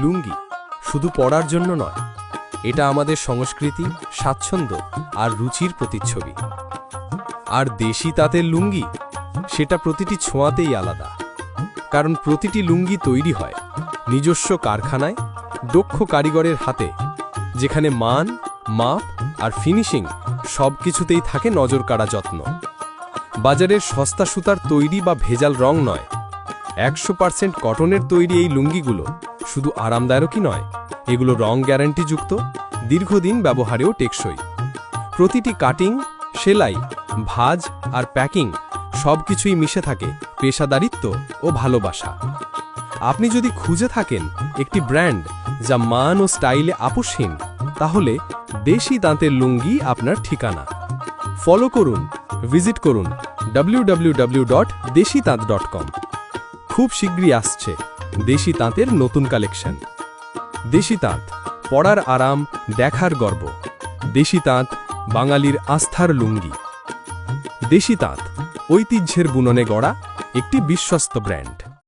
লুঙ্গি শুধু পরার জন্য নয়, এটা আমাদের সংস্কৃতি, স্বাচ্ছন্দ্য আর রুচির প্রতিচ্ছবি। আর দেশি তাঁতের লুঙ্গি, সেটা প্রতিটি ছোঁয়াতেই আলাদা। কারণ প্রতিটি লুঙ্গি তৈরি হয় নিজস্ব কারখানায়, দক্ষ কারিগরের হাতে, যেখানে মান, মাপ আর ফিনিশিং সব কিছুতেই থাকে নজরকাড়া যত্ন। বাজারের সস্তা সুতার তৈরি বা ভেজাল রং নয়, 100% কটনের তৈরি এই লুঙ্গিগুলো শুধু আরামদায়কই নয়, এগুলো রং গ্যারান্টিযুক্ত, দীর্ঘদিন ব্যবহারেও টেকসই। প্রতিটি কাটিং, সেলাই, ভাঁজ আর প্যাকিং সবকিছুই মিশে থাকে পেশাদারিত্ব ও ভালোবাসা। আপনি যদি খুঁজে থাকেন একটি ব্র্যান্ড যা মান ও স্টাইলে আপোষহীন, তাহলে দেশি তাঁতের লুঙ্গি আপনার ঠিকানা। ফলো করুন, ভিজিট করুন www.deshitant.com। খুব শীঘ্রই আসছে দেশি তাঁতের নতুন কালেকশন। দেশি তাঁত, পরার আরাম, দেখার গর্ব। দেশি তাঁত, বাঙালির আস্থার লুঙ্গি। দেশি তাঁত, ঐতিহ্যের বুননে গড়া একটি বিশ্বস্ত ব্র্যান্ড।